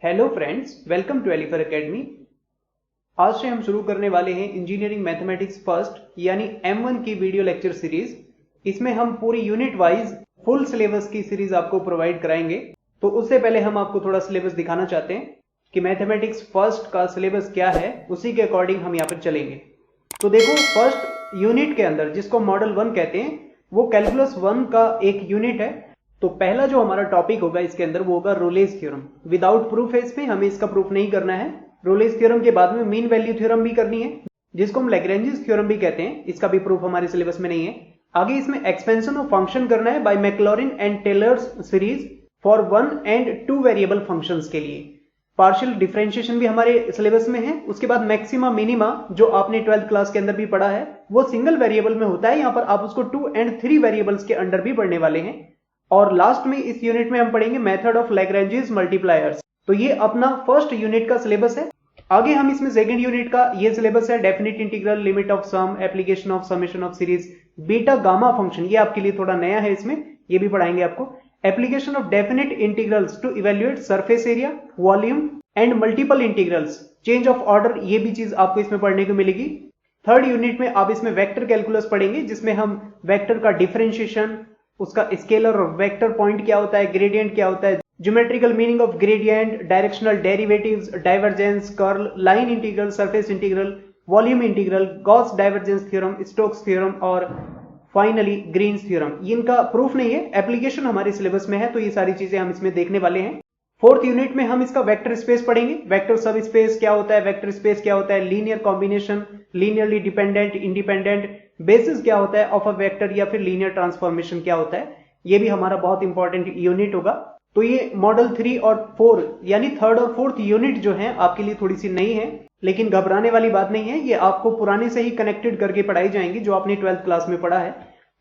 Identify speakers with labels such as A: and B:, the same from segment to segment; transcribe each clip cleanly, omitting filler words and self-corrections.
A: Hello friends, welcome to एलिफर academy. आज से हम शुरू करने वाले हैं इंजीनियरिंग मैथमेटिक्स फर्स्ट यानी M1 की वीडियो लेक्चर सीरीज। इसमें हम पूरी यूनिट वाइज फुल सिलेबस की सीरीज आपको प्रोवाइड कराएंगे। तो उससे पहले हम आपको थोड़ा सिलेबस दिखाना चाहते हैं कि मैथमेटिक्स फर्स्ट का सिलेबस क्या है, उसी के अकॉर्डिंग हम यहाँ पर चलेंगे। तो देखो, फर्स्ट यूनिट के अंदर जिसको मॉडल 1 कहते हैं वो कैलकुलस 1 का एक यूनिट है। तो पहला जो हमारा टॉपिक होगा इसके अंदर वो होगा रोलेस थ्योरम। विदाउट प्रूफ है, इसमें हमें इसका प्रूफ नहीं करना है। रोलेस थ्योरम के बाद में मीन वैल्यू थ्योरम भी करनी है, जिसको हम लैग्रेंजियस थ्योरम भी कहते हैं। इसका भी प्रूफ हमारे सिलेबस में नहीं है। आगे इसमें एक्सपेंशन ऑफ फंक्शन करना है by Maclaurin and Taylor's series for 1 and 2 variable functions के लिए। पार्शियल डिफरेंशिएशन भी हमारे सिलेबस में है। उसके बाद मैक्सिमा मिनिमा, जो आपने 12th क्लास के अंदर भी पढ़ा है, वो सिंगल वेरिएबल में होता है। यहाँ पर आप उसको 2 एंड 3 वेरिएबल्स के अंडर भी पढ़ने वाले हैं। और लास्ट में इस यूनिट में हम पढ़ेंगे मेथड ऑफ लैग्रेंजियस मल्टीप्लायर्स। तो ये अपना फर्स्ट यूनिट का सिलेबस है। आगे हम इसमें सेकंड यूनिट का ये सिलेबस है, definite integral, limit of sum, application of summation of series, beta gamma function. ये आपके लिए थोड़ा नया है, इसमें ये भी पढ़ाएंगे आपको। Application of definite integrals to evaluate surface area, volume and multiple integrals, change of order, ये भी चीज आपको इसमें पढ़ने को मिलेगी। थर्ड यूनिट में आप इसमें वेक्टर कैलकुलस पढ़ेंगे, जिसमें हम वेक्टर का डिफरेंशिएशन, उसका स्केलर और वेक्टर पॉइंट क्या होता है, ग्रेडियंट क्या होता है, geometrical meaning of gradient, directional derivatives, divergence, curl, line integral, surface integral, volume integral, Gauss divergence theorem, Stokes theorem और फाइनली ग्रीन्स थ्योरम। इनका प्रूफ नहीं है, एप्लीकेशन हमारे सिलेबस में है, तो ये सारी चीजें हम इसमें देखने वाले हैं। फोर्थ यूनिट में हम इसका वेक्टर स्पेस पढ़ेंगे। वेक्टर सब स्पेस क्या होता है, वेक्टर स्पेस क्या होता है, linear combination, linearly dependent, independent, basis क्या होता है ऑफ अ वेक्टर, या फिर लीनियर ट्रांसफॉर्मेशन क्या होता है। ये भी हमारा बहुत इंपॉर्टेंट यूनिट होगा। तो ये मॉडल 3 और 4 यानी थर्ड और फोर्थ यूनिट जो है आपके लिए थोड़ी सी नई है, लेकिन घबराने वाली बात नहीं है। ये आपको पुराने से ही कनेक्टेड करके पढ़ाई जाएंगी, जो आपने 12th क्लास में पढ़ा है।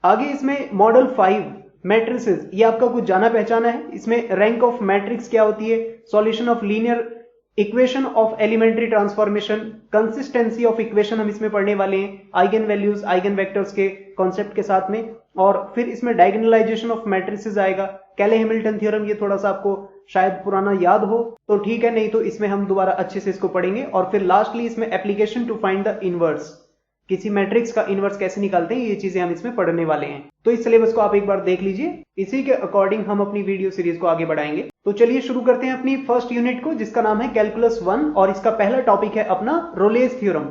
A: आगे इसमें मॉडल 5 मैट्रिसेस, ये आपका कुछ जाना पहचाना है। इसमें रैंक ऑफ मैट्रिक्स क्या होती है, solution of linear equation of elementary transformation, consistency of equation हम इसमें पढ़ने वाले हैं, आइगन वैल्यूज, आइगन वेक्टर्स के कॉन्सेप्ट के साथ में। और फिर इसमें डायगोनलाइजेशन ऑफ मैट्रिसेस आएगा, कैले हैमिल्टन थ्योरम। ये थोड़ा सा आपको शायद पुराना याद हो तो ठीक है, नहीं तो इसमें हम दोबारा अच्छे से इसको पढ़ेंगे। और फिर लास्टली इसमें application to find the inverse, किसी मैट्रिक्स का इनवर्स कैसे निकालते हैं, ये चीजें हम इसमें पढ़ने वाले हैं। तो इस सिलेबस को आप एक बार देख लीजिए, इसी के अकॉर्डिंग हम अपनी वीडियो सीरीज को आगे बढ़ाएंगे। तो चलिए शुरू करते हैं अपनी फर्स्ट यूनिट को, जिसका नाम है कैलकुलस 1 और इसका पहला टॉपिक है अपना रोलेस थ्योरम।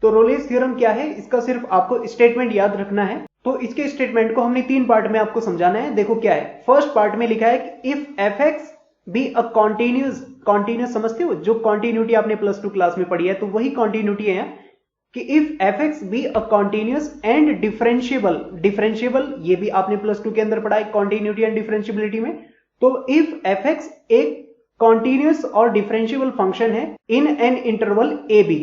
A: तो रोलेस थ्योरम क्या है, इसका सिर्फ आपको स्टेटमेंट याद रखना है। तो इसके स्टेटमेंट को हमने 3 पार्ट में आपको समझाना है। देखो क्या है, फर्स्ट पार्ट में लिखा है कि if f x be a continuous समझते हो, जो कॉन्टिन्यूटी आपने +2 क्लास में पढ़ी है, तो वही कॉन्टिन्यूटी है कि if f x be a continuous and differentiable, ये भी आपने +2 के अंदर पढ़ा है कॉन्टिन्यूटी एंड डिफरेंशिएबिलिटी में। तो इफ एफ एक्स एक कॉन्टिन्यूस और डिफरेंशिएबल फंक्शन है in an interval a b.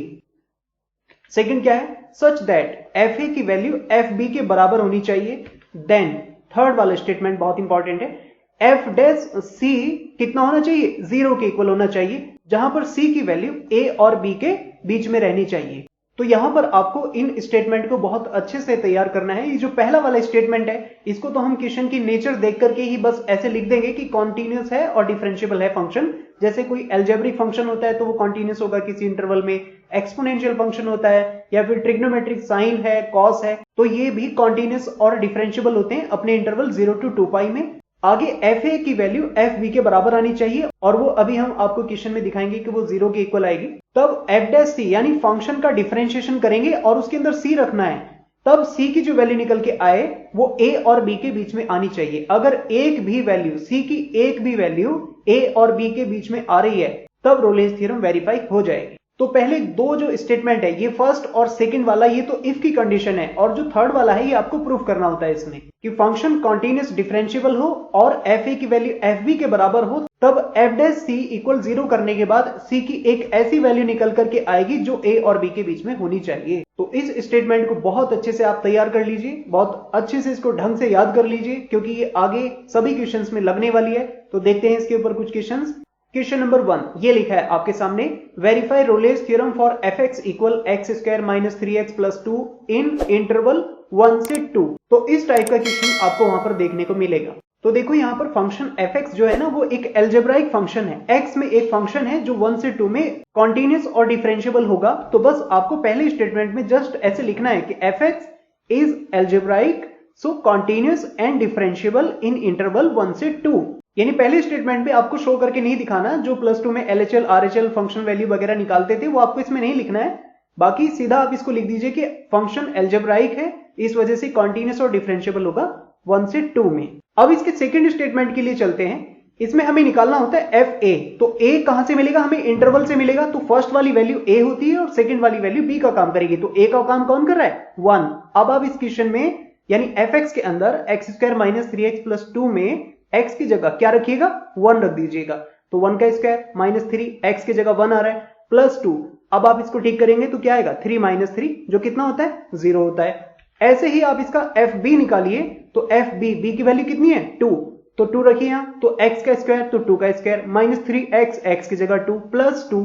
A: Second क्या है, सच दैट एफ ए की वैल्यू एफ बी के बराबर होनी चाहिए। देन थर्ड वाला स्टेटमेंट बहुत इंपॉर्टेंट है, एफ डैश सी कितना होना चाहिए, 0 के इक्वल होना चाहिए, जहां पर सी की वैल्यू ए और बी के बीच में रहनी चाहिए। तो यहां पर आपको इन स्टेटमेंट को बहुत अच्छे से तैयार करना है। ये जो पहला वाला स्टेटमेंट है, इसको तो हम क्वेश्चन की नेचर देख करके ही बस ऐसे लिख देंगे कि कॉन्टिन्यूस है और डिफरेंशिएबल है फंक्शन। जैसे कोई अलजेब्रिक फंक्शन होता है तो वो कॉन्टिन्यूस होगा किसी इंटरवल में, एक्सपोनेंशियल फंक्शन होता है, या फिर ट्रिग्नोमेट्रिक साइन है, कॉस है, तो ये भी कॉन्टिन्यूस और डिफरेंशिएबल होते हैं अपने इंटरवल 0 to 2π में। आगे एफ ए की वैल्यू एफ बी के बराबर आनी चाहिए, और वो अभी हम आपको क्वेश्चन में दिखाएंगे कि वो 0 के इक्वल आएगी। तब एफ डैश सी यानी फंक्शन का डिफरेंशिएशन करेंगे और उसके अंदर सी रखना है, तब सी की जो वैल्यू निकल के आए वो ए और बी के बीच में आनी चाहिए। अगर एक भी वैल्यू, सी की एक भी वैल्यू ए और बी के बीच में आ रही है, तब रोलेस थ्योरम वेरीफाई हो जाएगी। तो पहले 2 जो स्टेटमेंट है, ये फर्स्ट और सेकंड वाला, ये तो इफ की कंडीशन है, और जो थर्ड वाला है ये आपको प्रूफ करना होता है इसमें कि फंक्शन कॉन्टिन्यूस डिफरेंशिएबल हो और एफ ए की वैल्यू एफ बी के बराबर हो, तब एफ डैश सी इक्वल 0 करने के बाद सी की एक ऐसी वैल्यू निकल करके आएगी जो ए और बी के बीच में होनी चाहिए। तो इस स्टेटमेंट को बहुत अच्छे से आप तैयार कर लीजिए, बहुत अच्छे से इसको ढंग से याद कर लीजिए, क्योंकि ये आगे सभी क्वेश्चंस में लगने वाली है। तो देखते हैं इसके ऊपर कुछ क्वेश्चंस। क्वेश्चन नंबर 1 ये लिखा है आपके सामने, verify Rolle's theorem for F x equal x² - 3x + 2 in interval 1 से 2। तो इस टाइप का क्वेश्चन आपको वहां पर देखने को मिलेगा। तो देखो यहाँ पर फंक्शन fx जो है ना वो एक एल्जेब्राइक फंक्शन है, x में एक फंक्शन है जो 1 से 2 में कॉन्टिन्यूस और डिफरेंशिएबल होगा। तो बस आपको पहले स्टेटमेंट में जस्ट ऐसे लिखना है कि fx is algebraic so continuous and differentiable in interval 1 से 2। यानी पहले स्टेटमेंट में आपको शो करके नहीं दिखाना, जो प्लस 2 में LHL RHL फंक्शन वैल्यू वगैरह निकालते थे वो आपको इसमें नहीं लिखना है। बाकी सीधा आप इसको लिख दीजिए कि फंक्शन एल्जेब्राइक है, इस वजह से कॉन्टिन्यूस और डिफरेंशिएबल होगा 1 से 2 में। अब इसके सेकंड स्टेटमेंट के लिए चलते हैं। इसमें हमें निकालना होता है fa। तो a कहां से मिलेगा, हमें इंटरवल से मिलेगा। तो फर्स्ट वाली वैल्यू a होती है और सेकंड वाली वैल्यू b का काम करेगी। तो a का काम कौन कर रहा है, 1। अब आप इस क्वेश्चन में यानी fx के अंदर x² - 3x + 2 में x की जगह क्या रखिएगा, 1 रख दीजिएगा। तो 1 का स्क्वायर माइनस 3, x की जगह 1 आ रहा है, +2। अब आप इसको ठीक करेंगे तो क्या आएगा, 3 - 3 जो कितना होता है, 0 होता है। ऐसे ही आप इसका fb निकालिए। तो fb, b की वैल्यू कितनी है, 2। तो 2 रखिए यहां। तो x का स्क्वायर तो 2 का स्क्वायर -3x, x की जगह 2 +2।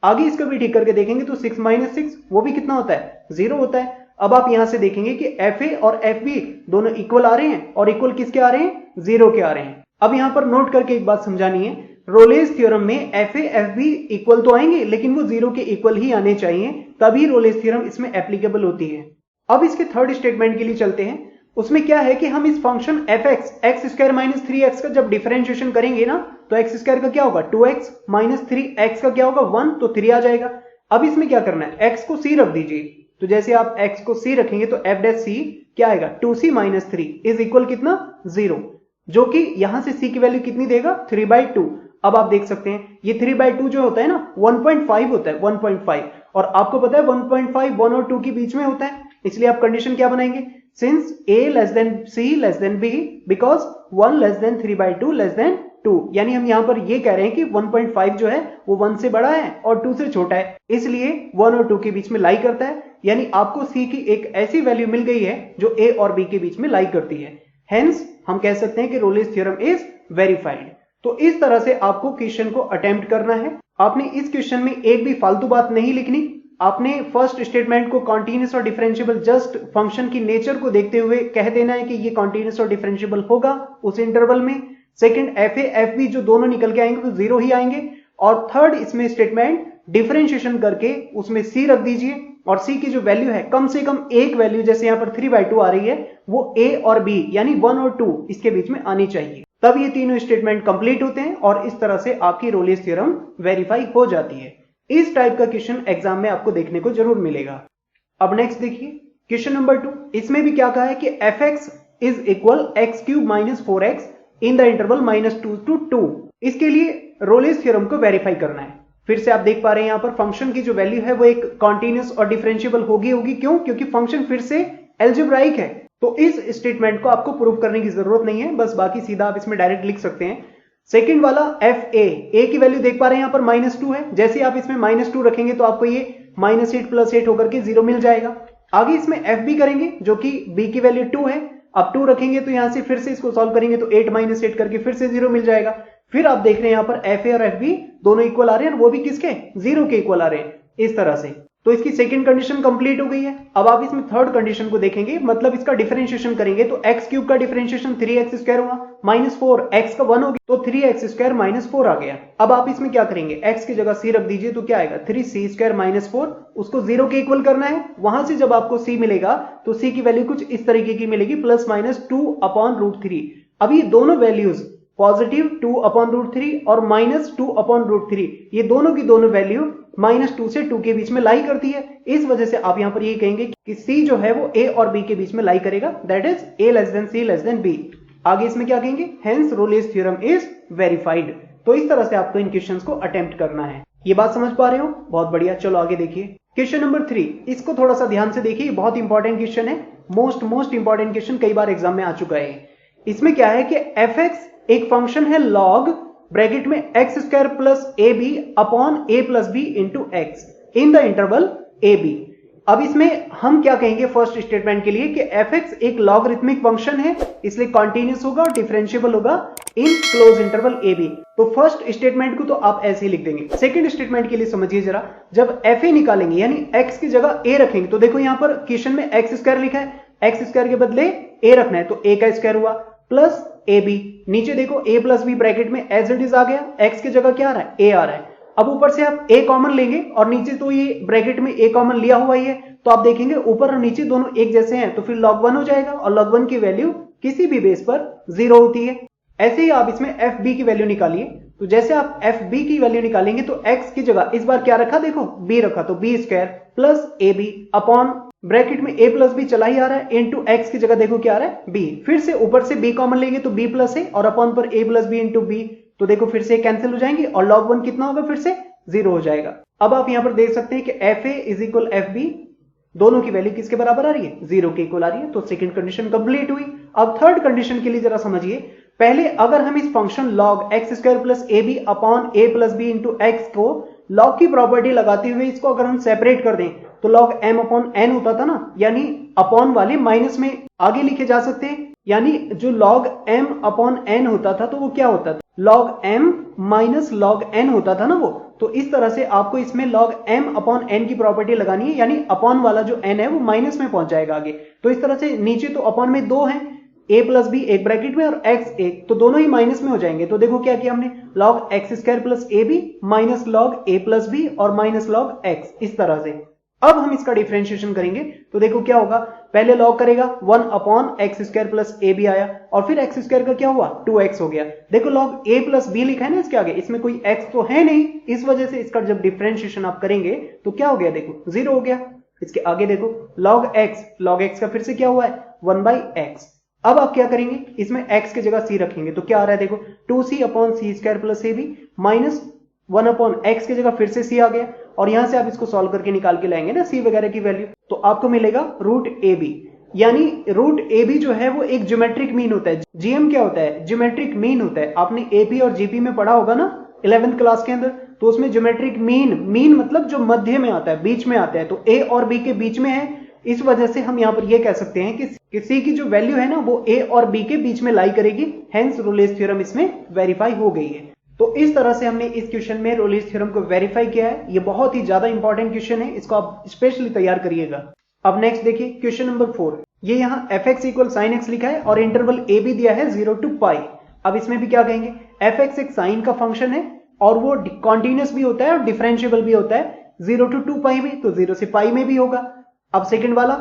A: आगे इसको भी ठीक करके देखेंगे तो 6 - 6 वो भी कितना होता है, 0 होता है। अब आप यहां से देखेंगे कि fa और fb दोनों इक्वल आ रहे हैं और इक्वल किसके आ रहे हैं, 0 के आ रहे हैं। अब यहां पर नोट करके एक बात समझानी है, रोलेस थ्योरम में fa fb इक्वल तो आएंगे लेकिन वो 0 के इक्वल ही आने चाहिए, तभी रोलेस थ्योरम इसमें एप्लीकेबल होती है। अब इसके थर्ड स्टेटमेंट के लिए चलते हैं। उसमें क्या है कि हम इस फंक्शन fx x² - 3x का जब डिफरेंशिएशन करेंगे ना, तो x² का क्या होगा, 2x - 3x का क्या होगा, 1, तो 3 आ जाएगा। अब इसमें क्या करना है, x को c रख दीजिए। तो जैसे आप x को c रखेंगे तो f' क्या आएगा, 2c - 3 इज इक्वल कितना, 0, जो कि यहां से c की वैल्यू कितनी देगा, 3/2। अब आप देख सकते हैं ये 3/2 जो होता है ना 1.5 होता है, 1.5। और आपको पता है 1.5 1 और 2 के बीच में होता है, इसलिए आप कंडीशन क्या बनाएंगे, since a c b because 1 3/2 2। यानी हम यहां पर ये कह रहे हैं कि 1.5 जो है वो 1 से बड़ा है और 2 से छोटा है, इसलिए 1 और 2 के बीच में लाई करता है। यानी आपको c की एक ऐसी वैल्यू मिल गई है जो a और b के बीच में लाई करती है। हेंस हम कह सकते हैं कि रोलेस थ्योरम इज वेरीफाइड। तो इस तरह से आपको क्वेश्चन को अटेम्प्ट करना है। आपने इस क्वेश्चन में एक भी फालतू बात नहीं लिखनी। आपने फर्स्ट स्टेटमेंट को कॉन्टिन्यूस और डिफरेंशिएबल जस्ट फंक्शन की नेचर को देखते हुए कह देना है कि ये कॉन्टिन्यूस और डिफरेंशिएबल होगा उस इंटरवल में। सेकंड fa fb जो दोनों निकल के आएंगे वो 0 ही आएंगे। और थर्ड इसमें स्टेटमेंट डिफरेंशिएशन करके उसमें c रख दीजिए और c की जो वैल्यू है कम से कम एक वैल्यू, जैसे यहां पर 3/2 आ रही है, वो a और b यानी 1 और 2 इसके बीच में आनी चाहिए। तब ये तीनों स्टेटमेंट कंप्लीट होते हैं और इस तरह से आपकी रोलेस थ्योरम वेरीफाई हो जाती है। इस टाइप का क्वेश्चन एग्जाम में आपको देखने को जरूर मिलेगा। अब नेक्स्ट देखिए क्वेश्चन नंबर 2। इसमें भी क्या कहा है कि fx is equal x³ - 4x in the interval -2 to 2। इसके लिए रोलेस थ्योरम को वेरीफाई करना है। फिर से आप देख पा रहे हैं यहां पर फंक्शन की जो वैल्यू है वो एक कॉन्टिन्यूस और डिफरेंशिएबल होगी। क्यों, क्योंकि फंक्शन फिर से एल्जेब्राइक है। तो इस स्टेटमेंट को आपको प्रूव करने की जरूरत नहीं है, बस बाकी सीधा आप इसमें डायरेक्ट लिख सकते हैं। सेकंड वाला a की वैल्यू देख पा रहे हैं यहां पर -2 है। जैसे आप इसमें -2 रखेंगे तो आपको ये -8 + 8 होकर के 0 मिल जाएगा। आगे इसमें fb करेंगे जो कि b की वैल्यू 2 है। अब 2 रखेंगे तो यहां से फिर से इसको सॉल्व करेंगे तो 8 - 8 करके फिर से 0 मिल जाएगा। फिर आप देख रहे हैं यहां पर fa और fb दोनों इक्वल आ रहे हैं और वो भी किसके, 0 के इक्वल आ रहे हैं इस तरह से। तो इसकी सेकंड कंडीशन कंप्लीट हो गई है। अब आप इसमें थर्ड कंडीशन को देखेंगे, मतलब इसका डिफरेंशिएशन करेंगे तो x³ का डिफरेंशिएशन 3x² हुआ, -4 x का 1 हो गया तो 3x² - 4 आ गया। अब आप इसमें क्या करेंगे, x की जगह c रख दीजिए तो क्या आएगा, 3c² - 4। उसको 0 के इक्वल करना है। वहां से जब आपको c मिलेगा तो c की वैल्यू कुछ इस तरीके की मिलेगी, ±2/√3। अब ये दोनों वैल्यूज पॉजिटिव 2/√3 और -2/√3, ये दोनों की दोनों वैल्यू -2 से 2 के बीच में लाई करती है। इस वजह से आप यहां पर ये कहेंगे कि c जो है वो a और b के बीच में लाई करेगा, that is a c b। आगे इसमें क्या कहेंगे, hence Rolle's theorem is verified. तो इस तरह से आपको इन क्वेश्चंस को अटेम्प्ट करना है। ये बात समझ पा रहे हो, बहुत बढ़िया। चलो आगे देखिए क्वेश्चन नंबर 3। इसको थोड़ा सा ध्यान से देखिए, बहुत इंपॉर्टेंट क्वेश्चन है, मोस्ट इंपॉर्टेंट क्वेश्चन, कई बार एग्जाम में आ चुका है। इसमें क्या है कि fx एक फंक्शन है log ब्रैकेट में x² + ab upon a + b into x in the interval ab। अब इसमें हम क्या कहेंगे फर्स्ट स्टेटमेंट के लिए कि fx एक लॉगरिथमिक फंक्शन है, इसलिए कॉन्टिन्यूस होगा और डिफरेंशिएबल होगा इन क्लोज इंटरवल ab। तो फर्स्ट स्टेटमेंट को तो आप ऐसे ही लिख देंगे। सेकंड स्टेटमेंट के लिए समझिए जरा, जब fa निकालेंगे यानी x की जगह a रखेंगे तो देखो यहां पर क्वेश्चन में x² लिखा है, x² के बदले a रखना है तो a का स्क्वायर हुआ, प्लस ए बी। नीचे देखो a प्लस बी ब्रैकेट में एज इट इज आ गया, x की जगह क्या आ रहा है, a आ रहा है। अब ऊपर से आप a कॉमन लेंगे और नीचे तो ये ब्रैकेट में a कॉमन लिया हुआ ही है, तो आप देखेंगे ऊपर और नीचे दोनों एक जैसे हैं, तो फिर log 1 हो जाएगा और log 1 की वैल्यू किसी भी बेस पर 0 होती है। ऐसे ही आप इसमें एफ बी की वैल्यू निकालिए, तो जैसे आप एफ बी की वैल्यू निकालेंगे तो x की जगह इस बार क्या रखा, देखो b रखा, तो b square plus a b upon bracket में a प्लस बी चला ही आ रहा है, इंटू एक्स की जगह देखो क्या आ रहा है b। फिर से ऊपर से b कॉमन लेंगे तो b प्लस a और अपॉन पर a plus b into b, तो देखो फिर से कैंसिल हो जाएंगे और log 1 कितना होगा, फिर से 0 हो जाएगा। अब आप यहां पर देख सकते हैं कि f a is equal f b, दोनों की वैल्यू किसके बराबर आ रही है, 0 के इक्वल आ रही है, तो सेकंड कंडीशन कंप्लीट हुई। अब थर्ड कंडीशन के लिए जरा समझिए, पहले अगर हम इस function log x square plus a b upon a plus b into x को log की प्रॉपर्टी लगाते हुए इसको अगर हम सेपरेट कर दें तो log m अपॉन n होता था ना, यानी अपॉन वाले माइनस में आगे लिखे जा सकते हैं, यानी जो log m अपॉन n होता था तो वो क्या होता था, log m minus log n होता था ना वो। तो इस तरह से आपको इसमें log m अपॉन n की प्रॉपर्टी लगानी है, यानी अपॉन वाला जो n है वो माइनस में पहुंच जाएगा आगे। तो इस तरह से नीचे तो अपॉन में 2 हैं, a प्लस बी एक ब्रैकेट में और x एक, तो दोनों ही माइनस में हो जाएंगे। तो देखो क्या किया हमने, log x square plus a b minus log a plus b और माइनस log x, इस तरह से। अब हम इसका डिफरेंशिएशन करेंगे तो देखो क्या होगा, पहले log करेगा 1 upon x square plus a b आया और फिर एक्स स्क्वायर का क्या हुआ 2x हो गया। देखो log a प्लस बी लिखा है ना इसके आगे, इसमें कोई x तो है नहीं, इस वजह से इसका जब डिफरेंशिएशन आप करेंगे तो क्या हो गया, देखो 0 हो गया। इसके आगे देखो log x का फिर से क्या हुआ है 1/x। अब आप क्या करेंगे, इसमें x की जगह c रखेंगे तो क्या आ रहा है, देखो 2c upon c square plus a b minus 1 upon x की जगह फिर से c आ गया, और यहां से आप इसको सॉल्व करके निकाल के लाएंगे ना c वगैरह की वैल्यू, तो आपको मिलेगा रूट ए बी। यानी रूट ए बी जो है वो एक ज्योमेट्रिक मीन होता है। जीएम क्या होता है, ज्योमेट्रिक मीन होता है। आपने एपी और जीपी में पढ़ा होगा ना 11th क्लास के अंदर, तो उसमें ज्योमेट्रिक मीन मतलब जो मध्य में आता है, बीच में आता है, तो ए और बी के बीच में है। इस वजह से हम यहां पर यह कह सकते हैं कि सी की जो वैल्यू है ना वो ए और बी के बीच में लाई करेगी, हेंस रोलेस थ्योरम इसमें वेरीफाई हो गई है। तो इस तरह से हमने इस क्वेश्चन में रोलेस थ्योरम को वेरीफाई किया है। ये बहुत ही ज्यादा इंपॉर्टेंट क्वेश्चन है, इसको आप स्पेशली तैयार करिएगा। अब नेक्स्ट देखिए क्वेश्चन नंबर 4, ये यहाँ F x equal sine x लिखा है और इंटरवल ए बी दिया है 0 to पाई। अब इसमें भी क्या कहेंगे, एफ एक्स एक साइन का फंक्शन है और वो कॉन्टिन्यूस भी होता है और डिफरेंशिएबल भी होता है, 0 to 2 पाई में, तो 0 से पाई में भी होगा। अब सेकंड वाला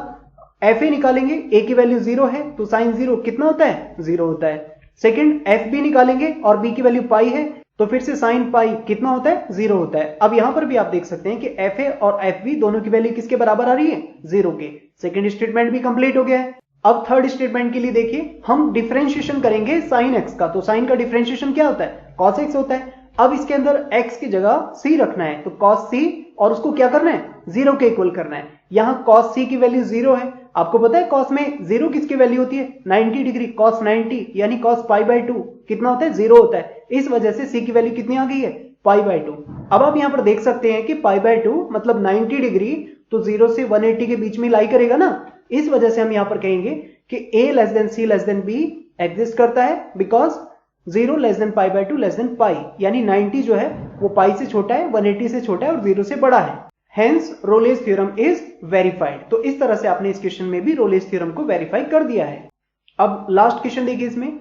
A: एफ ए निकालेंगे, ए की वैल्यू 0 है तो साइन 0 कितना होता है 0 होता है। सेकंड एफ बी निकालेंगे और बी की वैल्यू पाई है तो फिर से साइन पाई कितना होता है 0 होता है। अब यहां पर भी आप देख सकते हैं कि एफ ए और एफ बी दोनों की वैल्यू किसके बराबर आ रही है 0 के। सेकंड स्टेटमेंट भी कंप्लीट हो गया है। अब थर्ड स्टेटमेंट के लिए देखिए, हम डिफरेंशिएशन करेंगे साइन एक्स का, तो साइन का डिफरेंशिएशन क्या होता है कॉस एक्स होता है। अब इसके अंदर x की जगह c रखना है, तो cos c और उसको क्या करना है 0 के इक्वल करना है। यहां cos c की वैल्यू 0 है, आपको पता है cos में 0 किसकी वैल्यू होती है 90 डिग्री, cos 90 यानी cos π/2 कितना होता है 0 होता है। इस वजह से c की वैल्यू कितनी आ गई है π/2। अब आप यहां पर देख सकते हैं कि π/2 मतलब 90 डिग्री, तो 0 से 180 के बीच में लाई करेगा ना। इस वजह से हम यहां पर कहेंगे कि a less than c less than b exist करता है, because 0 less than π/2 less than pi, यानी 90 जो है वो पाई से छोटा है, 180 से छोटा है और 0 से बड़ा है। Hence Rolle's theorem is verified. तो इस तरह से आपने इस क्वेश्चन में भी रोलेस थ्योरम को वेरीफाई कर दिया है। अब लास्ट क्वेश्चन देखिए,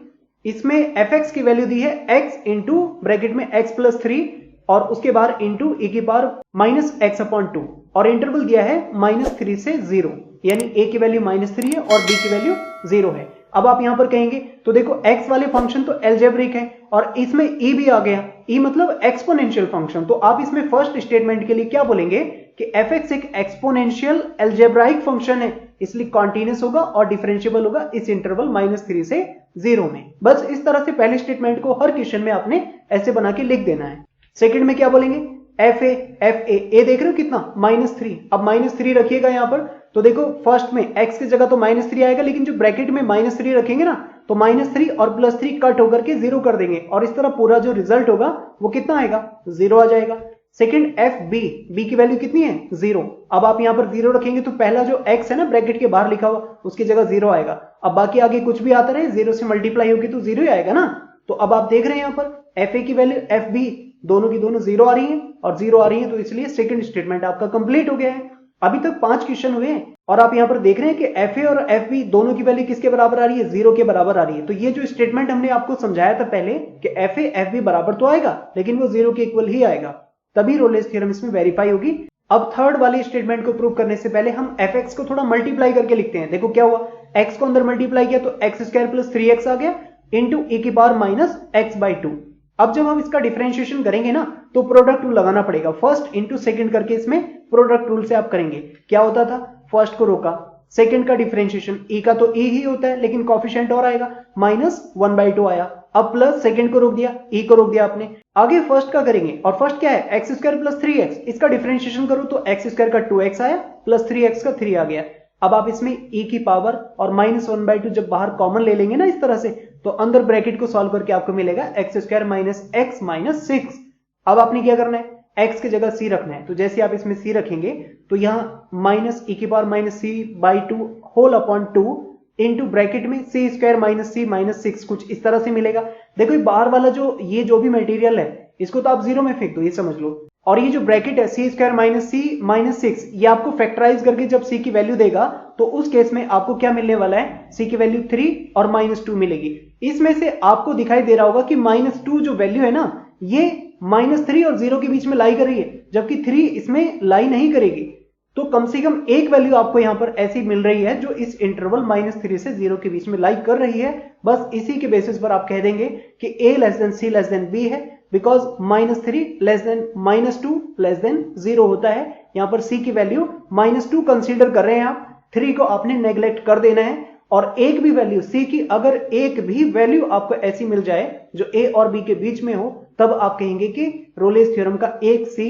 A: इसमें एफ एक्स की वैल्यू दी है x इंटू ब्रैकेट में x प्लस 3 और उसके बाद इंटू e की पावर माइनस एक्स अपॉन 2 और इंटरवल दिया है -3 से 0, यानी a की वैल्यू -3 है और b की वैल्यू 0 है। अब आप यहां पर कहेंगे तो देखो x वाले फंक्शन तो एल्जेब्रिक है और इसमें e भी आ गया, e मतलब एक्सपोनेंशियल फंक्शन, तो आप इसमें फर्स्ट स्टेटमेंट के लिए क्या बोलेंगे कि f(x) एक एक्सपोनेंशियल एल्जेब्राइक फंक्शन है, इसलिए कॉन्टिन्यूस होगा और डिफरेंशिएबल होगा इस इंटरवल -3 से 0 में। बस इस तरह से पहले स्टेटमेंट को हर क्वेश्चन में आपने ऐसे बना के लिख देना है। सेकंड में क्या बोलेंगे, एफ ए देख रहे हो कितना -3, अब -3 रखिएगा यहां पर, तो देखो फर्स्ट में x की जगह तो -3 आएगा, लेकिन जो ब्रैकेट में -3 रखेंगे ना तो -3 और +3 कट होकर के 0 कर देंगे और इस तरह पूरा जो रिजल्ट होगा वो कितना आएगा 0 आ जाएगा। सेकंड एफ बी की वैल्यू कितनी है 0। अब आप यहां पर 0 रखेंगे तो पहला जो x है ना ब्रैकेट के बाहर लिखा हुआ उसकी जगह 0 आएगा। अब बाकी आगे कुछ भी आता रहे 0 से मल्टीप्लाई होगी तो 0 ही आएगा ना। तो अब आप देख रहे हैं यहां पर एफ ए की वैल्यू एफ बी दोनों की दोनों 0 आ रही है और 0 आ रही है, तो इसलिए सेकंड स्टेटमेंट आपका कंप्लीट हो गया है। अभी तक 5 क्वेश्चन हुए हैं, और आप यहां पर देख रहे हैं कि एफ ए और एफ बी दोनों की वैल्यू किसके बराबर आ रही है, 0 के बराबर आ रही है। तो ये जो स्टेटमेंट हमने आपको समझाया था पहले कि एफ ए एफ बी बराबर तो आएगा लेकिन वो 0 के इक्वल ही आएगा, तभी रोलेस थ्योरम इसमें वेरीफाई होगी। अब थर्ड वाली स्टेटमेंट को प्रूव करने से पहले हम एफ एक्स को थोड़ा मल्टीप्लाई करके लिखते हैं। देखो क्या हुआ, एक्स को अंदर मल्टीप्लाई किया तो एक्स स्क्वायर प्लस 3x आ गया इंटू e की पावर माइनस एक्स बाई 2। अब जब हम इसका डिफरेंशिएशन करेंगे ना तो प्रोडक्ट रूल लगाना पड़ेगा, फर्स्ट इंटू सेकंड करके इसमें प्रोडक्ट रूल से आप करेंगे। क्या होता था, फर्स्ट को रोका, सेकंड का डिफरेंशिएशन e का तो e ही होता है लेकिन कॉफिशिएंट और आएगा, माइनस 1/2 आया। अब प्लस सेकंड को रोक दिया, e को रोक दिया आपने। आगे फर्स्ट का करेंगे और फर्स्ट क्या है, एक्स स्क्वायर प्लस 3x, इसका डिफरेंशिएशन करो तो एक्स स्क्वायर का 2x आया प्लस 3x का 3 आ गया। अब आप इसमें e की पावर और माइनस 1/2 जब बाहर कॉमन ले लेंगे ना इस तरह से, तो अंदर ब्रैकेट को सॉल्व करके आपको मिलेगा x square minus x minus 6। अब आपने क्या करना है, x की जगह c रखना है। तो जैसे आप इसमें c रखेंगे तो यहां माइनस e की power minus c by 2 whole upon 2 into bracket में c square minus c minus 6 कुछ इस तरह से मिलेगा। देखो बाहर वाला ये जो भी मटेरियल है इसको तो आप 0 में फेंक दो, ये समझ लो। और ये जो ब्रैकेट है c square minus c minus 6, ये आपको फैक्टराइज करके जब c की वैल्यू देगा तो उस केस में आपको क्या मिलने वाला है, c की वैल्यू 3 और माइनस 2 मिलेगी। इसमें से आपको दिखाई दे रहा होगा कि माइनस 2 जो वैल्यू है ना ये माइनस 3 और 0 के बीच में लाई कर रही है, जबकि 3 इसमें लाई नहीं करेगी। तो कम से कम एक वैल्यू आपको यहां पर ऐसी मिल रही है जो इस इंटरवल माइनस 3 से 0 के बीच में लाई कर रही है। बस इसी के बेसिस पर आप कह देंगे कि a less than c less than b है, because minus 3 less than minus 2 less than 0 होता है। यहां पर c की वैल्यू माइनस 2 कंसीडर कर रहे हैं आप, 3 को आपने नेग्लेक्ट कर देना है। और एक भी वैल्यू c की, अगर एक भी वैल्यू आपको ऐसी मिल जाए जो a और b के बीच में हो, तब आप कहेंगे कि रोलेस थ्योरम का एक c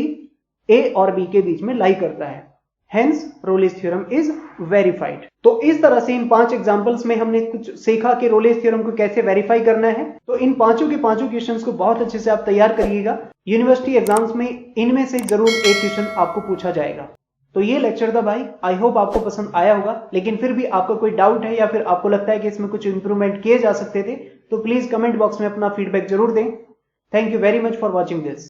A: a और b के बीच में लाई करता है। Hence Rolle's theorem is verified. तो इस तरह से इन 5 एग्जांपल्स में हमने कुछ सीखा कि रोलेस थ्योरम को कैसे वेरीफाई करना है। तो इन पांचों के पांचों क्वेश्चंस को बहुत अच्छे से आप तैयार करिएगा, यूनिवर्सिटी एग्जाम्स में इनमें से जरूर एक क्वेश्चन आपको पूछा जाएगा। तो ये लेक्चर था भाई, आई होप आपको पसंद आया होगा। लेकिन फिर भी आपको कोई डाउट है या फिर आपको लगता है कि इसमें कुछ इंप्रूवमेंट किए जा सकते थे तो प्लीज कमेंट बॉक्स में अपना फीडबैक जरूर दें। Thank you very much for watching this.